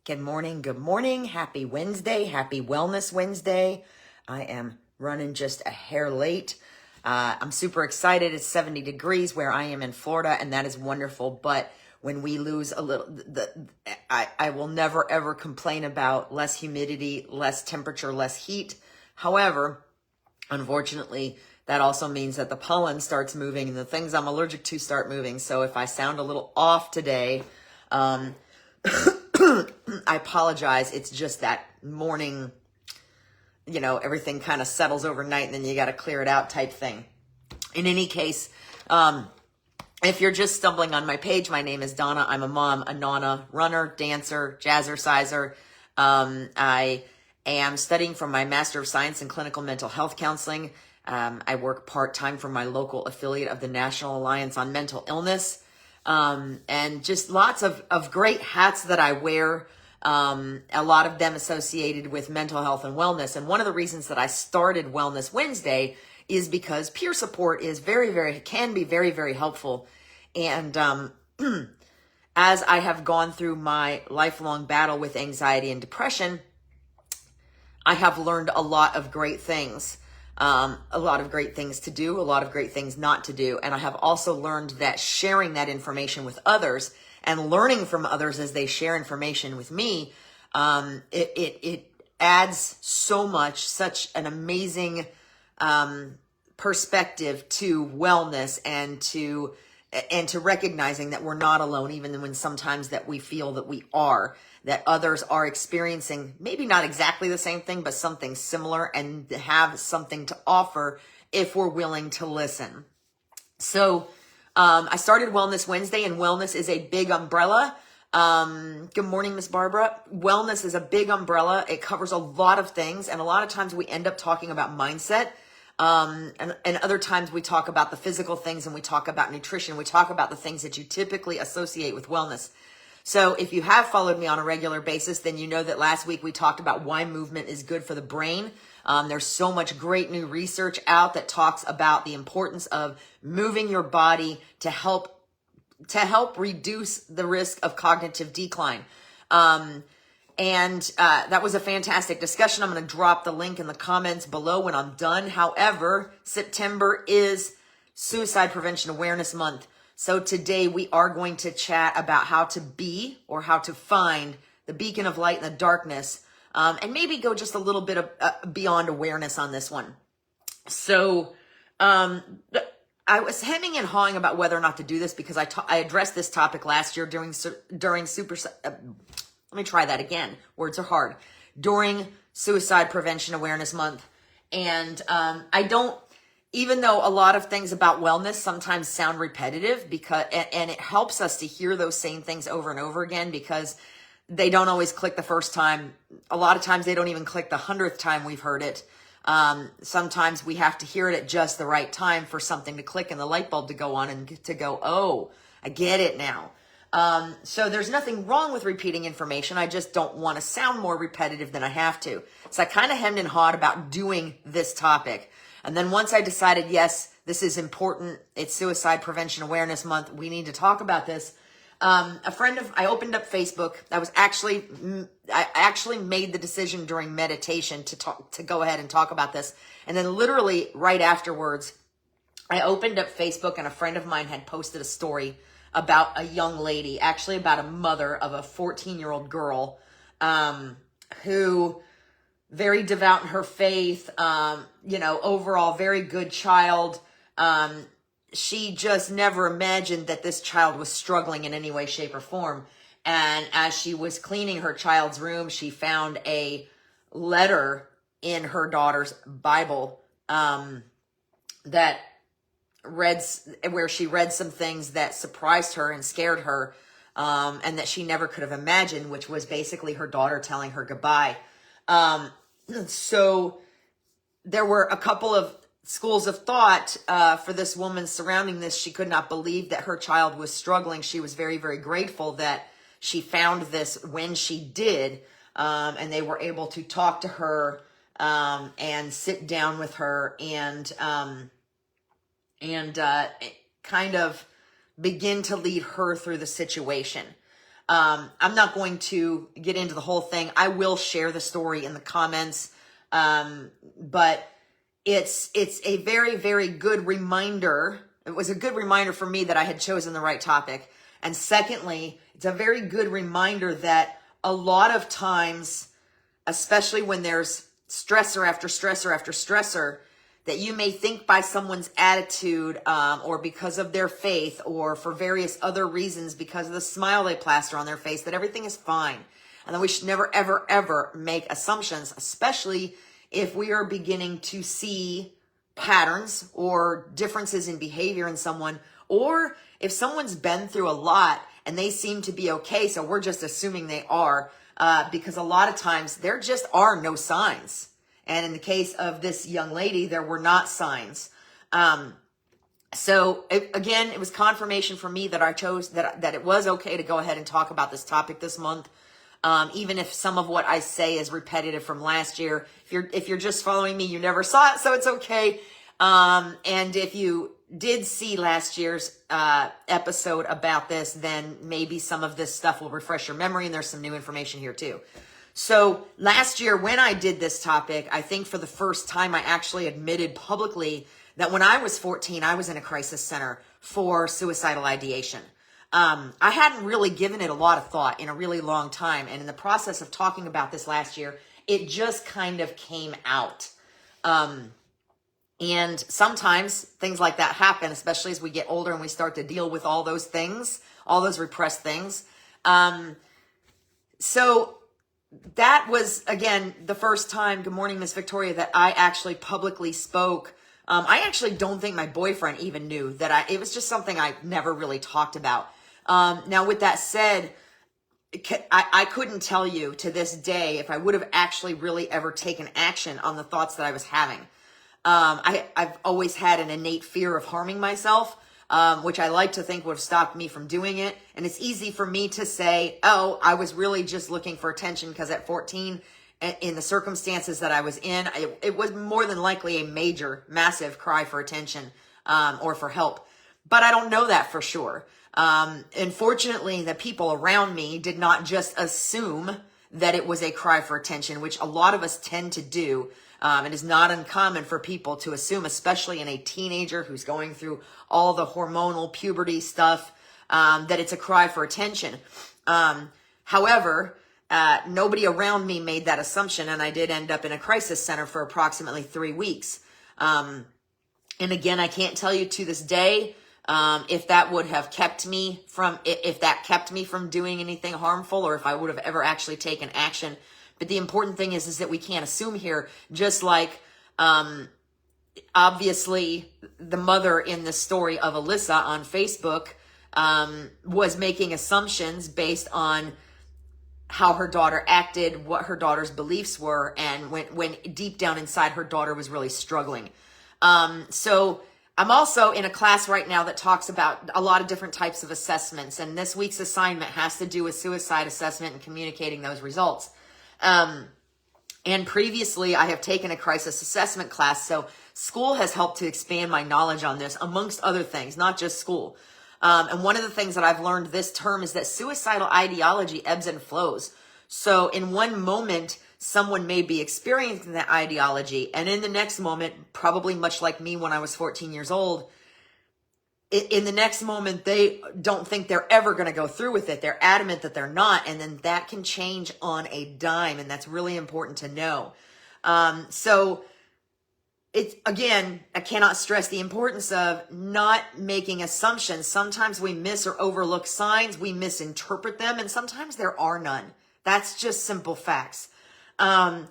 Good morning. Good morning. Happy Wednesday. Happy Wellness Wednesday. I am running just a hair late. I'm super excited. It's 70 degrees where I am in Florida, and that is wonderful. But when we lose a little, I will never ever complain about less humidity, less temperature, less heat. However, unfortunately, that also means that the pollen starts moving and the things I'm allergic to start moving. So if I sound a little off today, I apologize. It's just that morning, everything kind of settles overnight and then you got to clear it out type thing. In any case, if you're just stumbling on my page, my name is Donna. I'm a mom, a nana, runner, dancer, jazzerciser. I am studying for my Master of Science in Clinical Mental Health Counseling. I work part-time for my local affiliate of the National Alliance on Mental Illness. And just lots of great hats that I wear, a lot of them associated with mental health and wellness. And one of the reasons that I started Wellness Wednesday is because peer support is can be very, very helpful. And as I have gone through my lifelong battle with anxiety and depression, I have learned a lot of great things. A lot of great things to do, a lot of great things not to do. And I have also learned that sharing that information with others and learning from others as they share information with me, it adds so much, such an amazing perspective to wellness and to recognizing that we're not alone, even when sometimes that we feel that we are, that others are experiencing maybe not exactly the same thing, but something similar and have something to offer if we're willing to listen. So I started Wellness Wednesday, and wellness is a big umbrella. Good morning, Miss Barbara. Wellness is a big umbrella. It covers a lot of things, and a lot of times we end up talking about mindset. And other times we talk about the physical things, and we talk about nutrition. We talk about the things that you typically associate with wellness. So if you have followed me on a regular basis, then you know that last week we talked about why movement is good for the brain. There's so much great new research out that talks about the importance of moving your body to help reduce the risk of cognitive decline. And that was a fantastic discussion. I'm going to drop the link in the comments below when I'm done. However, September is Suicide Prevention Awareness Month. So today we are going to chat about how to be or how to find the beacon of light in the darkness, and maybe go just a little bit of beyond awareness on this one. So I was hemming and hawing about whether or not to do this because I addressed this topic last year during super. Let me try that again. Words are hard. During Suicide Prevention Awareness Month. And even though a lot of things about wellness sometimes sound repetitive and it helps us to hear those same things over and over again because they don't always click the first time. A lot of times they don't even click the 100th time we've heard it. Sometimes we have to hear it at just the right time for something to click and the light bulb to go on and to go, oh, I get it now. So there's nothing wrong with repeating information. I just don't want to sound more repetitive than I have to. So I kind of hemmed and hawed about doing this topic. And then once I decided, yes, this is important. It's Suicide Prevention Awareness Month. We need to talk about this. I opened up Facebook. I actually made the decision during meditation to go ahead and talk about this. And then literally right afterwards, I opened up Facebook and a friend of mine had posted a story about a young lady, actually about a mother of a 14-year-old girl, who very devout in her faith, overall very good child. She just never imagined that this child was struggling in any way, shape, or form. And as she was cleaning her child's room, she found a letter in her daughter's Bible, where she read some things that surprised her and scared her, and that she never could have imagined, which was basically her daughter telling her goodbye. So there were a couple of schools of thought for this woman surrounding this. She could not believe that her child was struggling. She was very, very grateful that she found this when she did, and they were able to talk to her and sit down with her and kind of begin to lead her through the situation. I'm not going to get into the whole thing. I will share the story in the comments. But it's a very, very good reminder. It was a good reminder for me that I had chosen the right topic. And secondly, it's a very good reminder that a lot of times, especially when there's stressor after stressor after stressor, that you may think by someone's attitude, or because of their faith, or for various other reasons, because of the smile they plaster on their face, that everything is fine. And that we should never, ever, ever make assumptions, especially if we are beginning to see patterns or differences in behavior in someone, or if someone's been through a lot and they seem to be okay, so we're just assuming they are, because a lot of times there just are no signs. And in the case of this young lady, there were not signs. So again, it was confirmation for me that I chose that it was okay to go ahead and talk about this topic this month. Even if some of what I say is repetitive from last year. If you're just following me, you never saw it, so it's okay. And if you did see last year's episode about this, then maybe some of this stuff will refresh your memory, and there's some new information here too. So last year when I did this topic, I think for the first time I actually admitted publicly that when I was 14, I was in a crisis center for suicidal ideation. I hadn't really given it a lot of thought in a really long time. And in the process of talking about this last year, it just kind of came out. And sometimes things like that happen, especially as we get older and we start to deal with all those things, all those repressed things. So that was, again, the first time, good morning, Miss Victoria, that I actually publicly spoke. I actually don't think my boyfriend even knew that it was just something I never really talked about. Now, with that said, I couldn't tell you to this day if I would have actually really ever taken action on the thoughts that I was having. I've always had an innate fear of harming myself, which I like to think would have stopped me from doing it. And it's easy for me to say, oh, I was really just looking for attention because at 14, in the circumstances that I was in, it was more than likely a major, massive cry for attention, or for help. But I don't know that for sure. Unfortunately, the people around me did not just assume that it was a cry for attention, which a lot of us tend to do. It is not uncommon for people to assume, especially in a teenager who's going through all the hormonal puberty stuff, that it's a cry for attention. However, nobody around me made that assumption, and I did end up in a crisis center for approximately 3 weeks. And again, I can't tell you to this day if that would have kept me from, if that kept me from doing anything harmful, or if I would have ever actually taken action. But the important thing is that we can't assume here, just like, obviously the mother in the story of Alyssa on Facebook, was making assumptions based on how her daughter acted, what her daughter's beliefs were, and when deep down inside her daughter was really struggling. So I'm also in a class right now that talks about a lot of different types of assessments, and this week's assignment has to do with suicide assessment and communicating those results. And previously I have taken a crisis assessment class, so school has helped to expand my knowledge on this, amongst other things, not just school. And one of the things that I've learned this term is that suicidal ideology ebbs and flows. So in one moment, someone may be experiencing that ideology, and in the next moment, probably much like me when I was 14 years old, in the next moment, they don't think they're ever going to go through with it. They're adamant that they're not, and then that can change on a dime, and that's really important to know. So it's, again, I cannot stress the importance of not making assumptions. Sometimes we miss or overlook signs, we misinterpret them, and sometimes there are none. That's just simple facts. And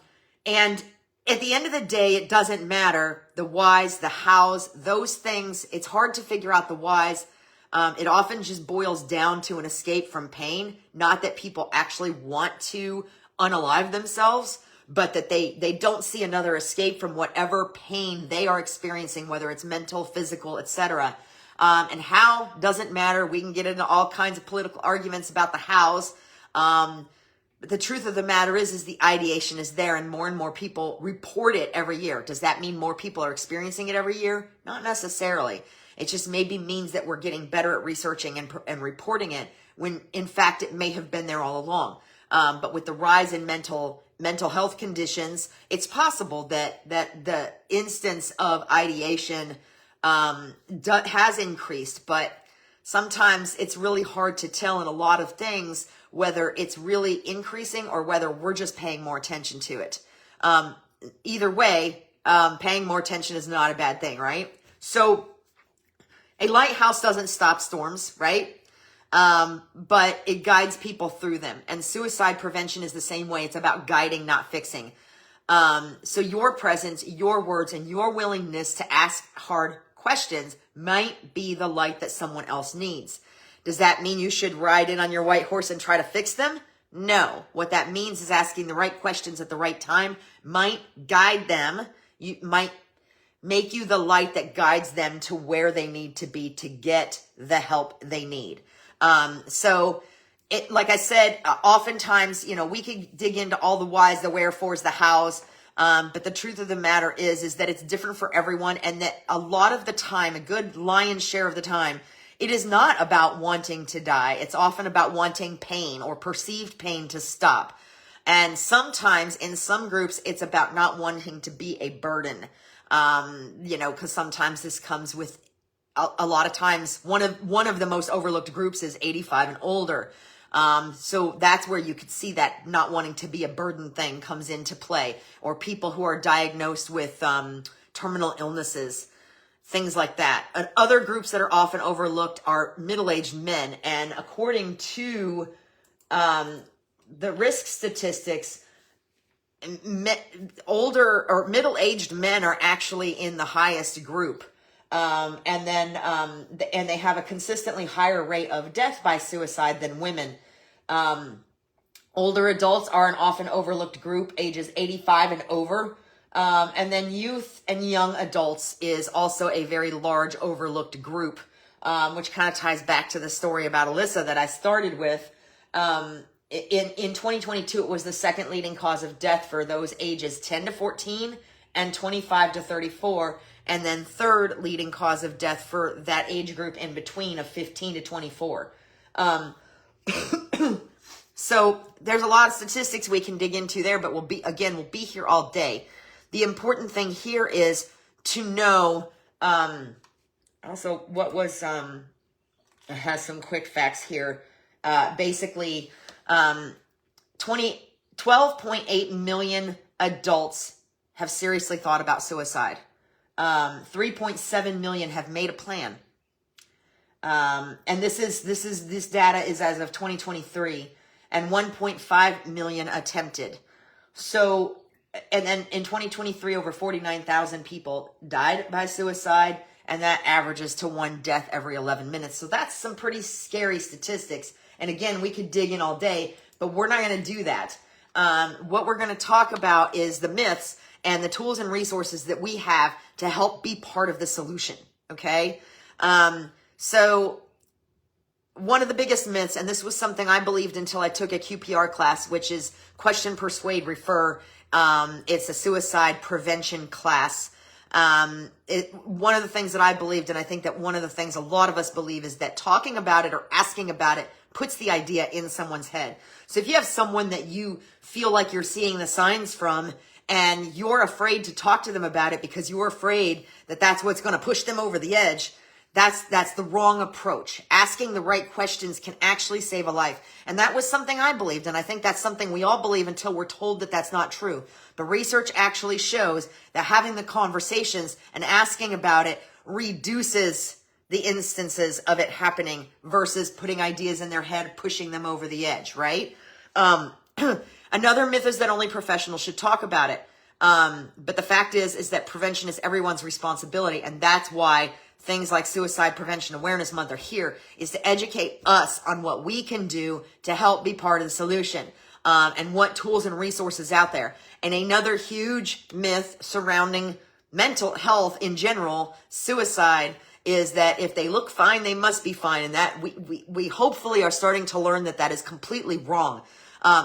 at the end of the day, it doesn't matter the whys, the hows, those things. It's hard to figure out the whys. It often just boils down to an escape from pain. Not that people actually want to unalive themselves, but that they don't see another escape from whatever pain they are experiencing, whether it's mental, physical, etc. And how doesn't matter. We can get into all kinds of political arguments about the hows. But the truth of the matter is the ideation is there, and more people report it every year. Does that mean more people are experiencing it every year? Not necessarily. It just maybe means that we're getting better at researching and reporting it when in fact it may have been there all along. But with the rise in mental health conditions, it's possible that the instance of ideation has increased, but sometimes it's really hard to tell in a lot of things whether it's really increasing or whether we're just paying more attention to it. Either way, paying more attention is not a bad thing, right? So a lighthouse doesn't stop storms, right? But it guides people through them. And suicide prevention is the same way. It's about guiding, not fixing. So your presence, your words, and your willingness to ask hard questions might be the light that someone else needs. Does that mean you should ride in on your white horse and try to fix them? No. What that means is asking the right questions at the right time might guide them. You might make you the light that guides them to where they need to be to get the help they need. So it, like I said, oftentimes, we could dig into all the whys, the wherefores, the hows. But the truth of the matter is that it's different for everyone. And that a lot of the time, a good lion's share of the time, it is not about wanting to die. It's often about wanting pain or perceived pain to stop. And sometimes in some groups, it's about not wanting to be a burden. Because sometimes this comes with a lot of times one of the most overlooked groups is 85 and older. So that's where you could see that not wanting to be a burden thing comes into play, or people who are diagnosed with terminal illnesses, things like that. And other groups that are often overlooked are middle-aged men. And according to the risk statistics, older or middle-aged men are actually in the highest group. And they have a consistently higher rate of death by suicide than women. Older adults are an often overlooked group, ages 85 and over. And then youth and young adults is also a very large overlooked group, which kind of ties back to the story about Alyssa that I started with. In 2022, it was the second leading cause of death for those ages 10 to 14 and 25 to 34. And then third leading cause of death for that age group in between of 15 to 24. So there's a lot of statistics we can dig into there, but we'll be here all day. The important thing here is to know, also what was, I have some quick facts here. Basically, 12.8 million adults have seriously thought about suicide. 3.7 million have made a plan. And this data is as of 2023, and 1.5 million attempted. So, and then in 2023, over 49,000 people died by suicide, and that averages to one death every 11 minutes. So that's some pretty scary statistics. And again, we could dig in all day, but we're not going to do that. What we're going to talk about is the myths and the tools and resources that we have to help be part of the solution. Okay. So one of the biggest myths, and this was something I believed until I took a QPR class, which is Question, Persuade, Refer. It's a suicide prevention class. One of the things that I believed, and I think that one of the things a lot of us believe, is that talking about it or asking about it puts the idea in someone's head. So if you have someone that you feel like you're seeing the signs from, and you're afraid to talk to them about it because you're afraid that that's what's going to push them over the edge, that's the wrong approach. Asking the right questions can actually save a life. And that was something I believed, and I think that's something we all believe until we're told that that's not true. But research actually shows that having the conversations and asking about it reduces the instances of it happening versus putting ideas in their head, pushing them over the edge, right? Another myth is that only professionals should talk about it. But the fact is that prevention is everyone's responsibility. And that's why things like Suicide Prevention Awareness Month are here, is to educate us on what we can do to help be part of the solution, and what tools and resources out there. And another huge myth surrounding mental health in general, suicide, is that if they look fine, they must be fine. And that we hopefully are starting to learn that that is completely wrong.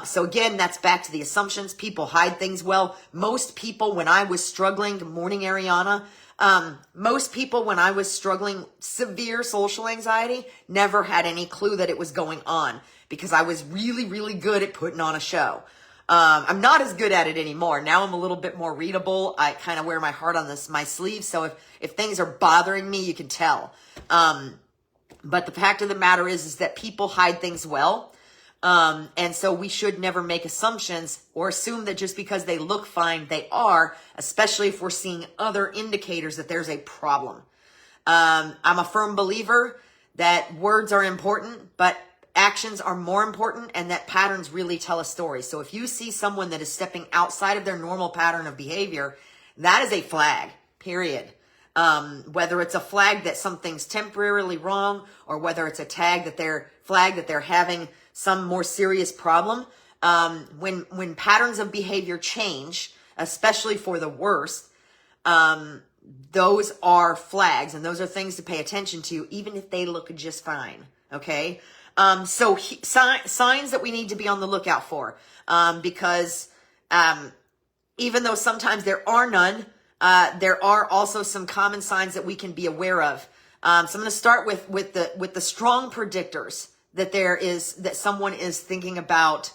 So again, that's back to the assumptions. People hide things well. Most people, when I was struggling, good morning, Ariana, Most people, when I was struggling severe social anxiety, never had any clue that it was going on because I was really, really good at putting on a show. I'm not as good at it anymore. Now I'm a little bit more readable. I kind of wear my heart on my sleeve. So if things are bothering me, you can tell. But the fact of the matter is that people hide things well. And so we should never make assumptions or assume that just because they look fine, they are, especially if we're seeing other indicators that there's a problem. I'm a firm believer that words are important, but actions are more important, and that patterns really tell a story. So if you see someone that is stepping outside of their normal pattern of behavior, that is a flag, period. Whether it's a flag that something's temporarily wrong, or whether it's a flag that they're having some more serious problem. When patterns of behavior change, especially for the worst, those are flags, and those are things to pay attention to, even if they look just fine. Okay. Signs that we need to be on the lookout for, because, even though sometimes there are none, there are also some common signs that we can be aware of. So I'm going to start with the strong predictors that someone is thinking about,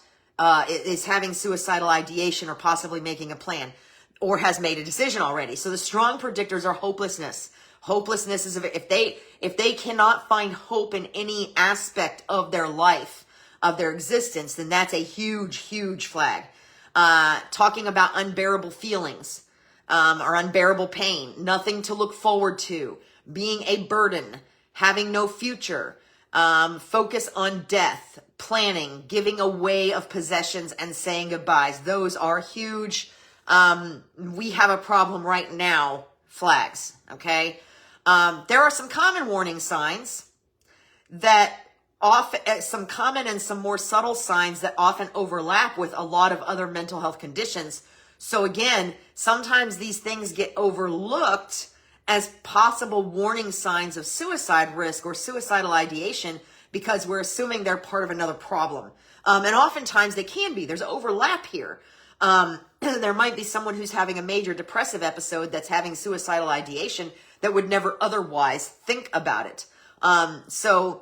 is having suicidal ideation or possibly making a plan or has made a decision already. So the strong predictors are hopelessness. Hopelessness is if they cannot find hope in any aspect of their life, of their existence, then that's a huge, huge flag. Talking about unbearable feelings, or unbearable pain, nothing to look forward to, being a burden, having no future, focus on death, planning, giving away of possessions and saying goodbyes. Those are huge. We have a problem right now. Flags. Okay. There are some common warning signs that some common and some more subtle signs that often overlap with a lot of other mental health conditions. So again, sometimes these things get overlooked as possible warning signs of suicide risk or suicidal ideation because we're assuming they're part of another problem. And oftentimes they can be. There's overlap here. There might be someone who's having a major depressive episode that's having suicidal ideation that would never otherwise think about it. So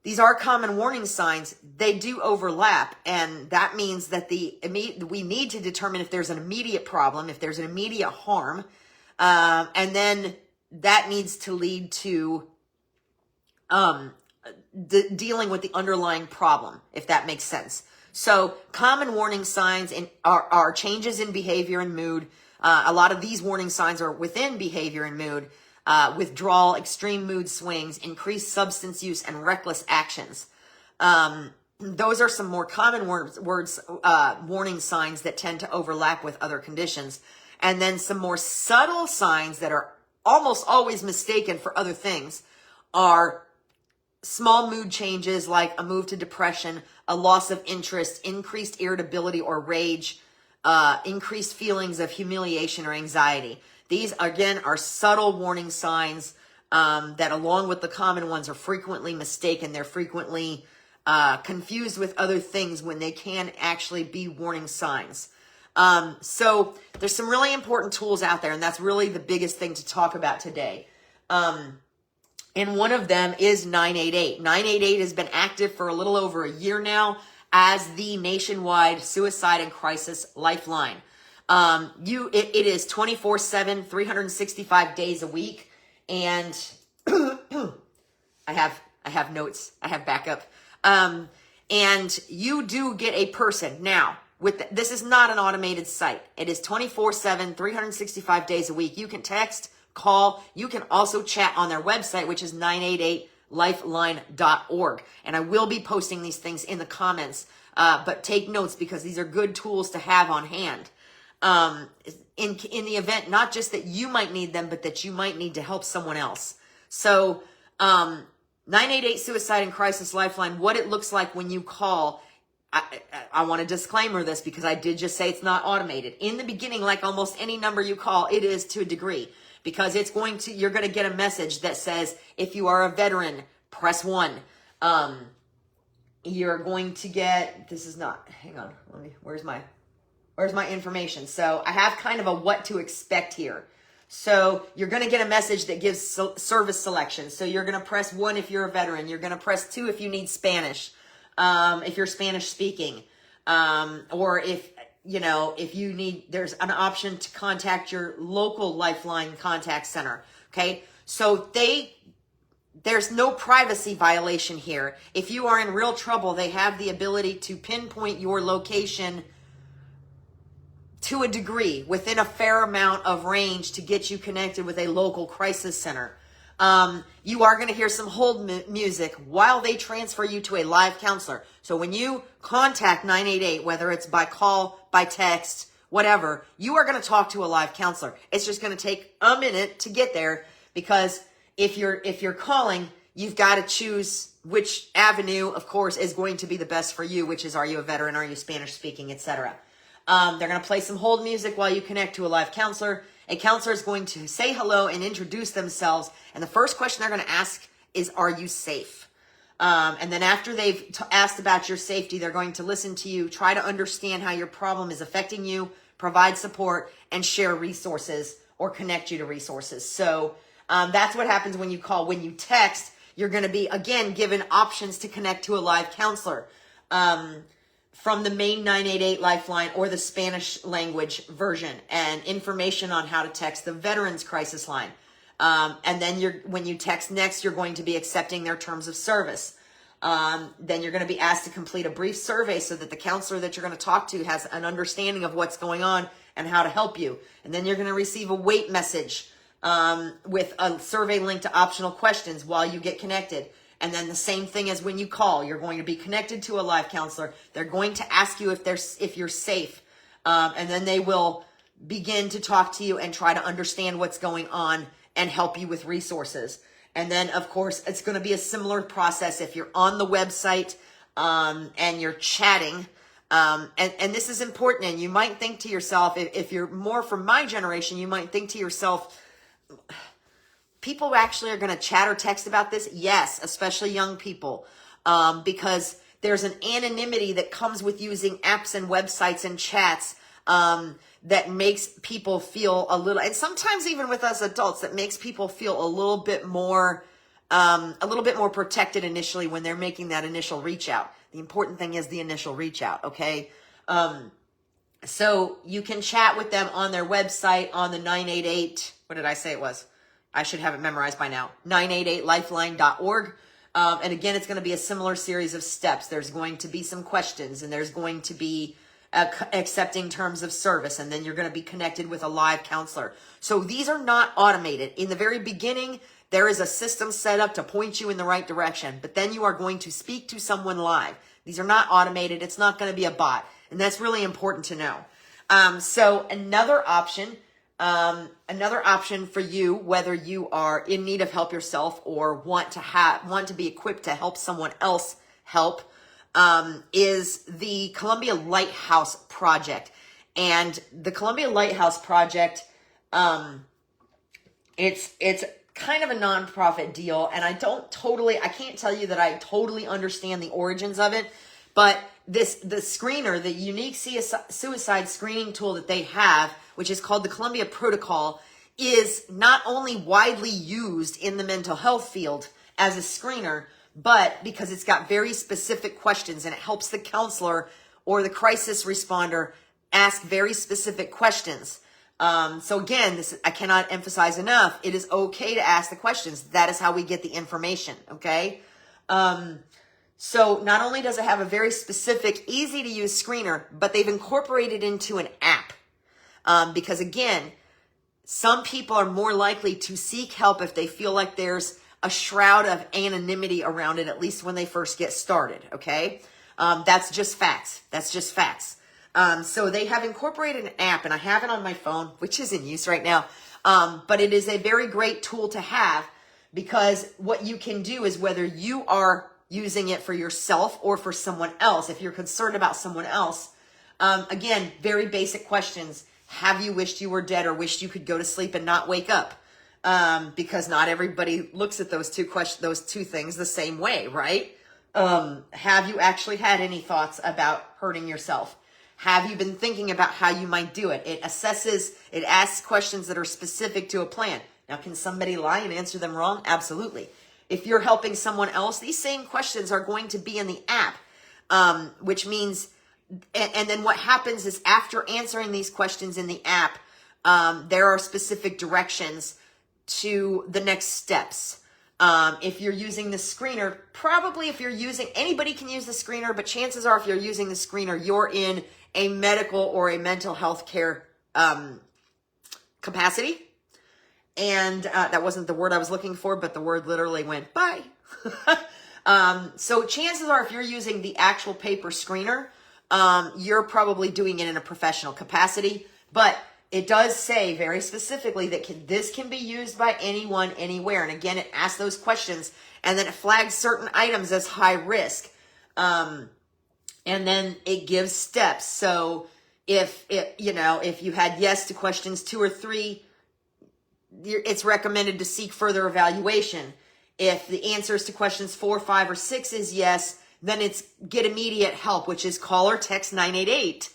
these are common warning signs. They do overlap, and that means that we need to determine if there's an immediate problem, if there's an immediate harm, and then that needs to lead to dealing with the underlying problem, if that makes sense. So common warning signs are changes in behavior and mood. A lot of these warning signs are within behavior and mood. Withdrawal, extreme mood swings, increased substance use, and reckless actions. Those are some more common warning signs that tend to overlap with other conditions. And then some more subtle signs that are almost always mistaken for other things are small mood changes like a move to depression, a loss of interest, increased irritability or rage, increased feelings of humiliation or anxiety. These, again, are subtle warning signs that, along with the common ones, are frequently mistaken. They're frequently confused with other things when they can actually be warning signs. So there's some really important tools out there, and that's really the biggest thing to talk about today. And one of them is 988. 988 has been active for a little over a year now as the nationwide suicide and crisis lifeline. It is 24/7, 365 days a week. And I have notes. I have backup. And you do get a person now this is not an automated site. It is 24/7, 365 days a week. You can text, call. You can also chat on their website, which is 988lifeline.org. And I will be posting these things in the comments. But take notes because these are good tools to have on hand. In the event, not just that you might need them, but that you might need to help someone else. So, 988 Suicide and Crisis Lifeline, what it looks like when you call. I want to disclaimer this because I did just say it's not automated. In the beginning, like almost any number you call, it is to a degree because you're going to get a message that says, if you are a veteran, press 1. You're going to get, hang on, where's my information? So I have kind of a what to expect here. So you're going to get a message that gives service selections. So you're going to press 1 if you're a veteran. You're going to press 2 if you need Spanish, if you're Spanish speaking, or if you need, there's an option to contact your local Lifeline contact center. Okay. So there's no privacy violation here. If you are in real trouble, they have the ability to pinpoint your location to a degree within a fair amount of range to get you connected with a local crisis center. You are going to hear some hold music while they transfer you to a live counselor. So when you contact 988, whether it's by call, by text, whatever, you are going to talk to a live counselor. It's just going to take a minute to get there, because if you're calling, you've got to choose which avenue, of course, is going to be the best for you, which is, are you a veteran, are you Spanish speaking, etc. They're going to play some hold music while you connect to a live counselor. A counselor is going to say hello and introduce themselves. And the first question they're going to ask is, are you safe? And then after they've asked about your safety, they're going to listen to you, try to understand how your problem is affecting you, provide support, and share resources or connect you to resources. So that's what happens when you call. When you text, you're going to be, again, given options to connect to a live counselor from the main 988 Lifeline or the Spanish language version, and information on how to text the Veterans Crisis Line. And then when you text next, you're going to be accepting their terms of service. Then you're going to be asked to complete a brief survey so that the counselor that you're going to talk to has an understanding of what's going on and how to help you. And then you're going to receive a wait message with a survey link to optional questions while you get connected. And then the same thing as when you call, you're going to be connected to a live counselor. They're going to ask you if you're safe. And then they will begin to talk to you and try to understand what's going on and help you with resources. And then, of course, it's going to be a similar process if you're on the website and you're chatting. And this is important. And you might think to yourself, if you're more from my generation, you might think to yourself, people actually are going to chat or text about this? Yes, especially young people, because there's an anonymity that comes with using apps and websites and chats that makes people feel a little, and sometimes even with us adults, that makes people feel a little bit more protected initially when they're making that initial reach out. The important thing is the initial reach out, okay? So you can chat with them on their website, on the 988, what did I say it was? I should have it memorized by now, 988lifeline.org. And again, it's going to be a similar series of steps. There's going to be some questions, and there's going to be accepting terms of service, and then you're going to be connected with a live counselor. So these are not automated. In the very beginning, there is a system set up to point you in the right direction, but then you are going to speak to someone live. These are not automated. It's not going to be a bot, and that's really important to know. So another option for you, whether you are in need of help yourself or want to be equipped to help someone else help, is the Columbia Lighthouse Project. And the Columbia Lighthouse Project, it's kind of a nonprofit deal, and I can't tell you that I totally understand the origins of it, but the screener, the unique suicide screening tool that they have, which is called the Columbia Protocol, is not only widely used in the mental health field as a screener, but because it's got very specific questions, and it helps the counselor or the crisis responder ask very specific questions. So again, I cannot emphasize enough, it is okay to ask the questions. That is how we get the information, okay? So not only does it have a very specific, easy to use screener, but they've incorporated into an app. Because again, some people are more likely to seek help if they feel like there's a shroud of anonymity around it, at least when they first get started, okay? That's just facts. So they have incorporated an app, and I have it on my phone, which is in use right now. But it is a very great tool to have, because what you can do is, whether you are using it for yourself or for someone else, if you're concerned about someone else, again, very basic questions. Have you wished you were dead, or wished you could go to sleep and not wake up? Because not everybody looks at those two things the same way, right? Have you actually had any thoughts about hurting yourself? Have you been thinking about how you might do it? It asks questions that are specific to a plan. Now, can somebody lie and answer them wrong? Absolutely. If you're helping someone else, these same questions are going to be in the app, which means, and then what happens is after answering these questions in the app, there are specific directions to the next steps. If you're using the screener, probably if you're using, anybody can use the screener, but chances are if you're using the screener, you're in a medical or a mental health care capacity. And that wasn't the word I was looking for, but the word literally went bye. So chances are if you're using the actual paper screener, you're probably doing it in a professional capacity. But it does say very specifically that this can be used by anyone, anywhere. And again, it asks those questions, and then it flags certain items as high risk. And then it gives steps. So if you had yes to questions 2 or 3, it's recommended to seek further evaluation. If the answers to questions 4, 5, or 6 is yes, then it's get immediate help, which is call or text 988,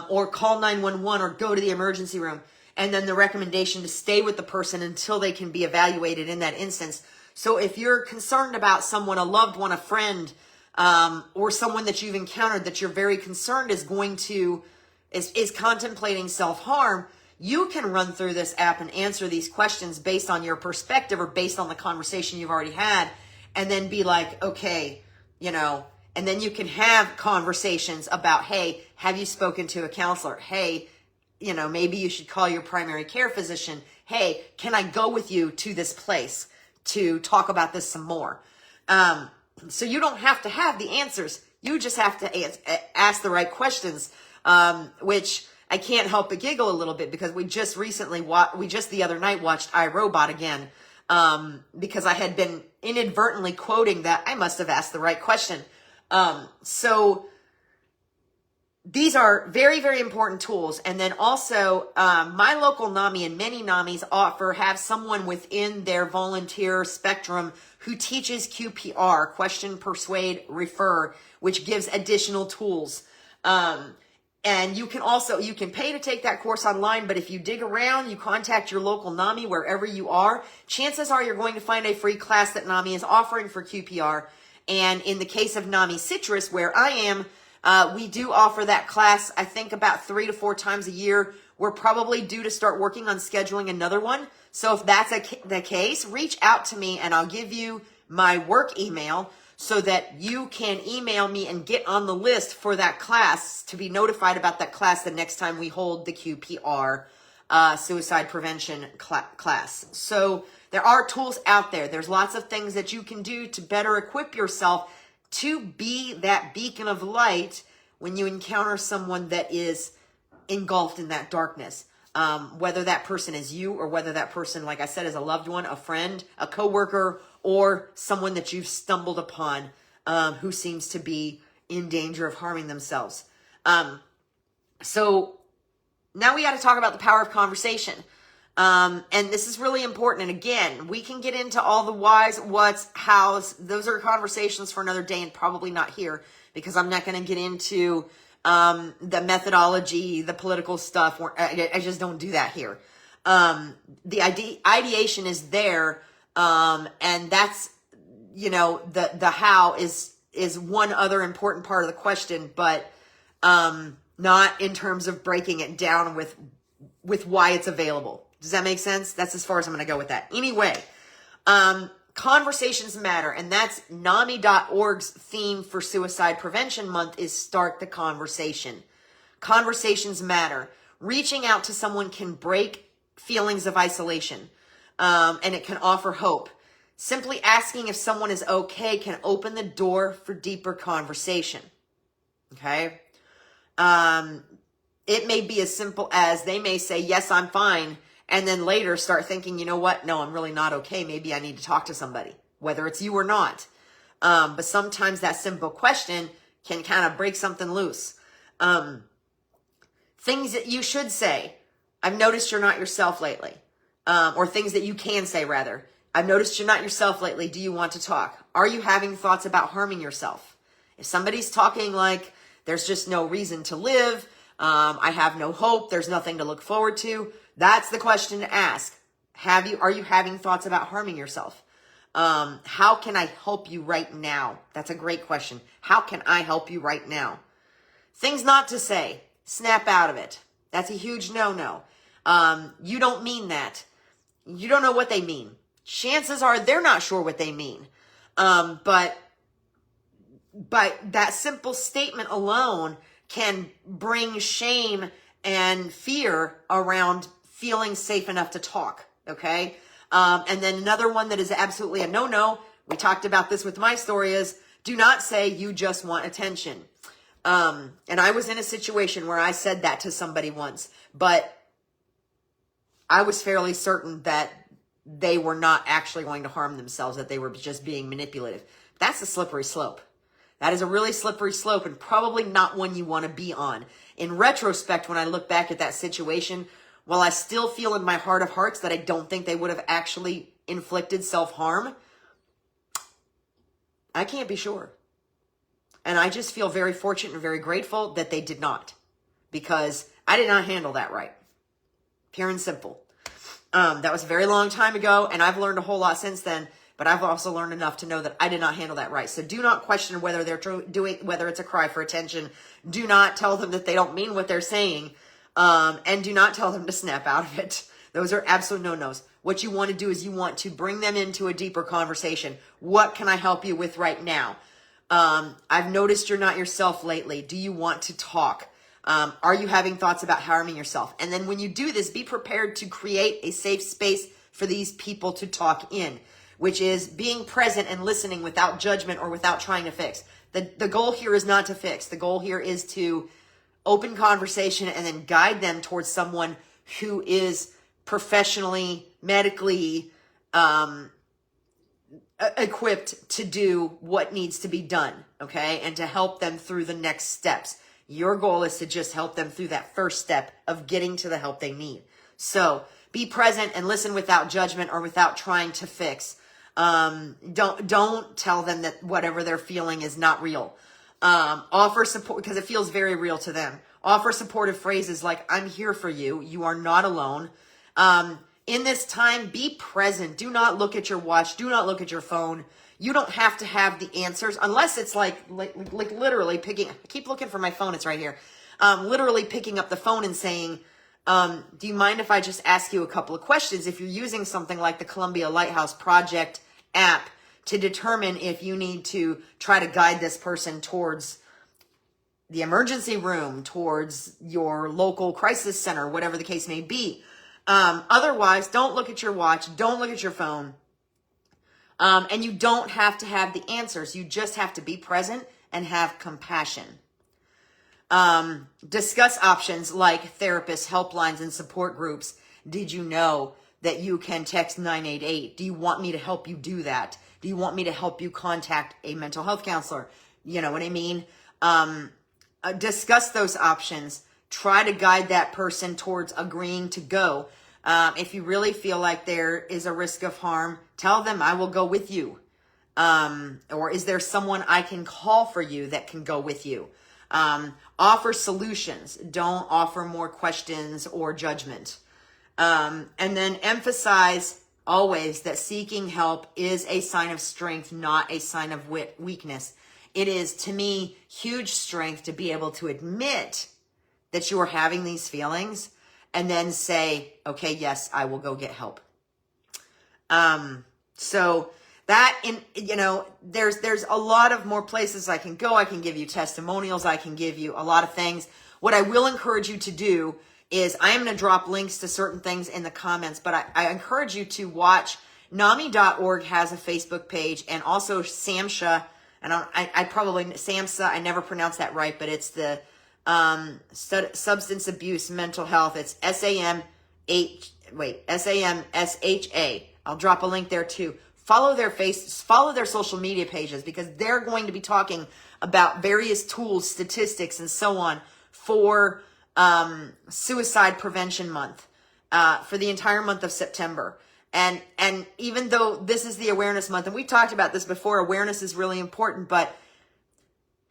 or call 911 or go to the emergency room. And then the recommendation to stay with the person until they can be evaluated in that instance. So if you're concerned about someone, a loved one, a friend, or someone that you've encountered that you're very concerned is contemplating self-harm, you can run through this app and answer these questions based on your perspective or based on the conversation you've already had, and then be like, okay, and then you can have conversations about, hey, have you spoken to a counselor? Hey, maybe you should call your primary care physician. Hey, can I go with you to this place to talk about this some more? So you don't have to have the answers. You just have to ask the right questions, which I can't help but giggle a little bit because we just the other night watched iRobot again, because I had been inadvertently quoting that I must have asked the right question. So these are very, very important tools. And then also, my local NAMI and many NAMIs have someone within their volunteer spectrum who teaches QPR, question, persuade, refer, which gives additional tools. And you can pay to take that course online, but if you dig around, you contact your local NAMI wherever you are, chances are you're going to find a free class that NAMI is offering for QPR. And in the case of NAMI Citrus, where I am, we do offer that class, I think about 3 to 4 times a year. We're probably due to start working on scheduling another one. So if that's the case, reach out to me and I'll give you my work email so that you can email me and get on the list for that class to be notified about that class the next time we hold the QPR suicide prevention class. So there are tools out there. There's lots of things that you can do to better equip yourself to be that beacon of light when you encounter someone that is engulfed in that darkness. Whether that person is you or whether that person, like I said, is a loved one, a friend, a coworker, or someone that you've stumbled upon who seems to be in danger of harming themselves. So now we got to talk about the power of conversation. And this is really important. And again, we can get into all the whys, whats, hows. Those are conversations for another day and probably not here because I'm not going to get into the methodology, the political stuff. I just don't do that here. The ideation is there. And that's, the how is one other important part of the question, but not in terms of breaking it down with why it's available. Does that make sense? That's as far as I'm going to go with that. Anyway, conversations matter. And that's NAMI.org's theme for Suicide Prevention Month is start the conversation. Conversations matter. Reaching out to someone can break feelings of isolation. And it can offer hope. Simply asking if someone is okay can open the door for deeper conversation. Okay? It may be as simple as they may say, yes, I'm fine. And then later start thinking, you know what? No, I'm really not okay. Maybe I need to talk to somebody, whether it's you or not. But sometimes that simple question can kind of break something loose. Things that you should say. I've noticed you're not yourself lately. Or things that you can say, rather. I've noticed you're not yourself lately. Do you want to talk? Are you having thoughts about harming yourself? If somebody's talking like There's just no reason to live. I have no hope. There's nothing to look forward to. That's the question to ask. Are you having thoughts about harming yourself? How can I help you right now? That's a great question. How can I help you right now? Things not to say. Snap out of it. That's a huge no-no. You don't mean that. You don't know what they mean. Chances are they're not sure what they mean. But that simple statement alone can bring shame and fear around feeling safe enough to talk. Okay. And then another one that is absolutely a no-no. We talked about this with my story is do not say you just want attention. And I was in a situation where I said that to somebody once, but I was fairly certain that they were not actually going to harm themselves, that they were just being manipulative. That's a slippery slope. That is a really slippery slope and probably not one you want to be on. In retrospect, when I look back at that situation, while I still feel in my heart of hearts that I don't think they would have actually inflicted self-harm, I can't be sure. And I just feel very fortunate and very grateful that they did not, because I did not handle that right. Pure and simple. That was a very long time ago, and I've learned a whole lot since then, but I've also learned enough to know that I did not handle that right. So do not question whether they're whether it's a cry for attention. Do not tell them that they don't mean what they're saying, and do not tell them to snap out of it. Those are absolute no-nos. What you want to do is you want to bring them into a deeper conversation. What can I help you with right now? I've noticed you're not yourself lately. Do you want to talk? Are you having thoughts about harming yourself? And then when you do this, be prepared to create a safe space for these people to talk in, which is being present and listening without judgment or without trying to fix. The goal here is not to fix. The goal here is to open conversation and then guide them towards someone who is professionally, medically, equipped to do what needs to be done, okay? And to help them through the next steps. Your goal is to just help them through that first step of getting to the help they need. So be present and listen without judgment or without trying to fix. Don't tell them that whatever they're feeling is not real. Offer support because it feels very real to them. Offer supportive phrases like, I'm here for you. You are not alone. In this time, be present. Do not look at your watch. Do not look at your phone. You don't have to have the answers unless it's like literally picking. I keep looking for my phone. It's right here. Literally picking up the phone and saying, do you mind if I just ask you a couple of questions? If you're using something like the Columbia Lighthouse Project app to determine if you need to try to guide this person towards the emergency room, towards your local crisis center, whatever the case may be. Otherwise, don't look at your watch. Don't look at your phone. And you don't have to have the answers. You just have to be present and have compassion. Discuss options like therapists, helplines, and support groups. Did you know that you can text 988? Do you want me to help you do that? Do you want me to help you contact a mental health counselor? You know what I mean? Discuss those options. Try to guide that person towards agreeing to go. If you really feel like there is a risk of harm, tell them I will go with you. Or is there someone I can call for you that can go with you? Offer solutions. Don't offer more questions or judgment. And then emphasize always that seeking help is a sign of strength, not a sign of weakness. It is, to me, huge strength to be able to admit that you are having these feelings and then say, okay, yes, I will go get help. So that, there's a lot of more places I can go. I can give you testimonials. I can give you a lot of things. What I will encourage you to do is I am going to drop links to certain things in the comments, but I encourage you to watch. NAMI.org has a Facebook page, and also SAMHSA. SAMHSA, I never pronounced that right, but it's the substance abuse mental health. It's SAMSHA. I'll drop a link there too. Follow their social media pages, because they're going to be talking about various tools, statistics, and so on for Suicide Prevention Month, for the entire month of September. And even though this is the awareness month, and we've talked about this before, awareness is really important, but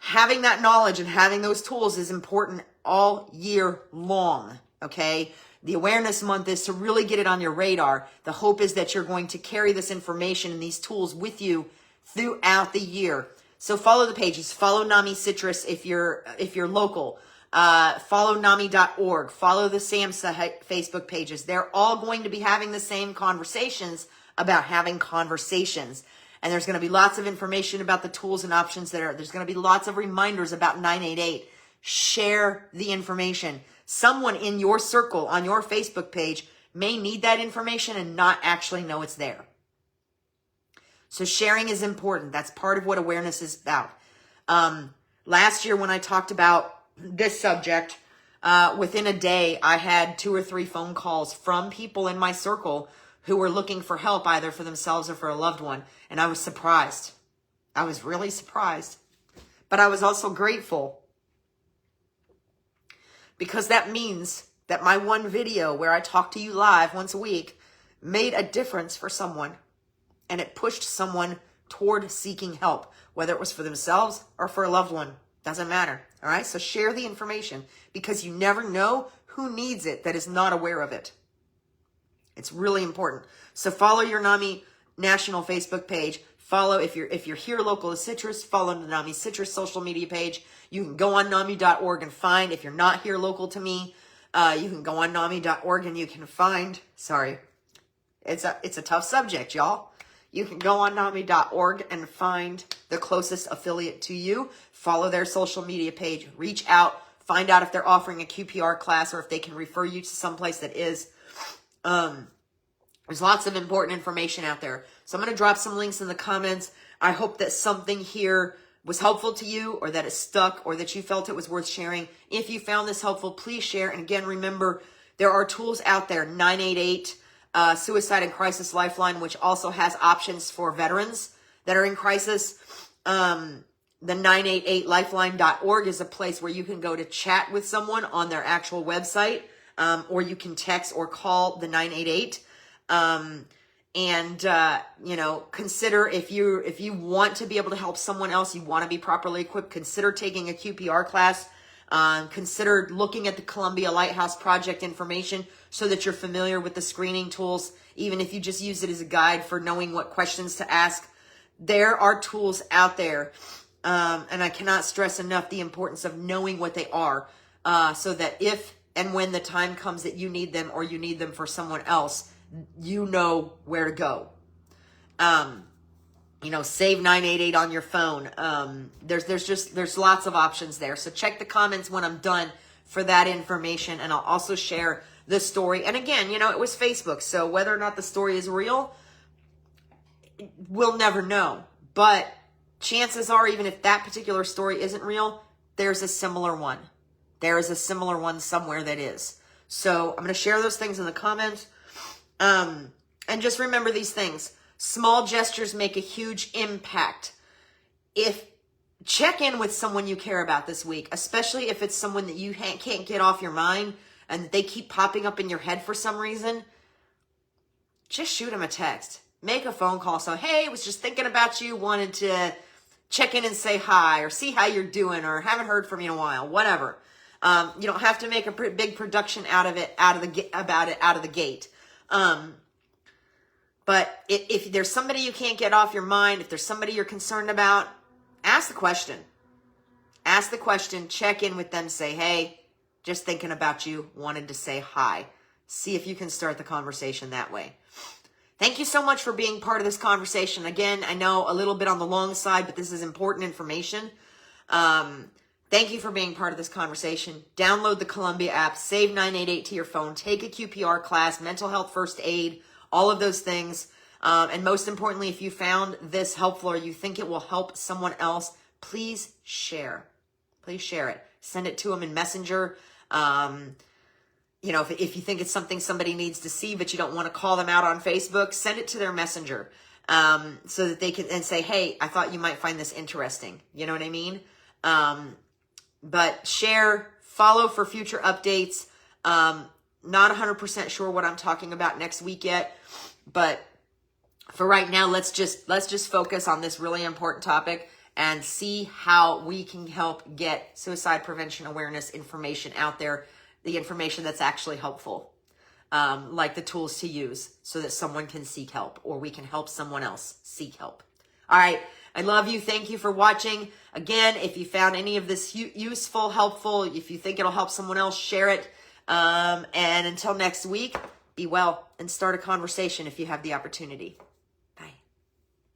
having that knowledge and having those tools is important all year long, okay? The awareness month is to really get it on your radar. The hope is that you're going to carry this information and these tools with you throughout the year. So follow the pages. Follow NAMI Citrus if you're local. Follow NAMI.org. Follow the SAMHSA Facebook pages. They're all going to be having the same conversations about having conversations. And there's going to be lots of information about the tools and options there's going to be lots of reminders about 988. Share the information. Someone in your circle on your Facebook page may need that information and not actually know it's there. So sharing is important. That's part of what awareness is about. Last year when I talked about this subject, within a day, I had 2 or 3 phone calls from people in my circle who were looking for help either for themselves or for a loved one. And I was surprised. I was really surprised. But I was also grateful, because that means that my one video where I talk to you live once a week made a difference for someone. And it pushed someone toward seeking help, whether it was for themselves or for a loved one. Doesn't matter. All right. So share the information, because you never know who needs it that is not aware of it. It's really important. So follow your NAMI national Facebook page. Follow, if you're here local to Citrus, follow the NAMI Citrus social media page. You can go on NAMI.org and find, if you're not here local to me, you can go on NAMI.org and you can find, sorry, it's a tough subject, y'all. You can go on NAMI.org and find the closest affiliate to you. Follow their social media page. Reach out. Find out if they're offering a QPR class or if they can refer you to someplace that is. There's lots of important information out there. So I'm going to drop some links in the comments. I hope that something here was helpful to you, or that it stuck, or that you felt it was worth sharing. If you found this helpful, please share. And again, remember, there are tools out there, 988, Suicide and Crisis Lifeline, which also has options for veterans that are in crisis. The 988lifeline.org is a place where you can go to chat with someone on their actual website, or you can text or call the 988. Consider if you want to be able to help someone else, you want to be properly equipped, consider taking a QPR class. Consider looking at the Columbia Lighthouse Project information so that you're familiar with the screening tools, even if you just use it as a guide for knowing what questions to ask. There are tools out there, and I cannot stress enough the importance of knowing what they are, so that if and when the time comes that you need them, or you need them for someone else, you know where to go. Save 988 on your phone. There's lots of options there. So check the comments when I'm done for that information. And I'll also share the story. And again, it was Facebook. So whether or not the story is real, we'll never know. But chances are, even if that particular story isn't real, there's a similar one. There is a similar one somewhere that is. So I'm going to share those things in the comments. And just remember these things. Small gestures make a huge impact. Check in with someone you care about this week, especially if it's someone that you can't get off your mind and they keep popping up in your head for some reason. Just shoot them a text. Make a phone call. So, hey, was just thinking about you, wanted to check in and say hi, or see how you're doing, or haven't heard from you in a while, whatever. You don't have to make a big production out of the gate. But if there's somebody you can't get off your mind, if there's somebody you're concerned about, ask the question. Ask the question, check in with them, say, hey, just thinking about you, wanted to say hi. See if you can start the conversation that way. Thank you so much for being part of this conversation. Again, I know a little bit on the long side, but this is important information. Thank you for being part of this conversation. Download the Columbia app, save 988 to your phone, take a QPR class, mental health first aid, all of those things. And most importantly, if you found this helpful or you think it will help someone else, please share. Please share it. Send it to them in Messenger. If you think it's something somebody needs to see, but you don't want to call them out on Facebook, send it to their Messenger, so that they can and say, hey, I thought you might find this interesting. You know what I mean? But share, follow for future updates. Not 100% sure what I'm talking about next week yet, but for right now, let's just focus on this really important topic. and see how we can help get suicide prevention awareness information out there, the information that's actually helpful, like the tools to use so that someone can seek help or we can help someone else seek help. All right. I love you. Thank you for watching. Again, if you found any of this useful, helpful, if you think it'll help someone else, share it. And until next week, be well and start a conversation if you have the opportunity.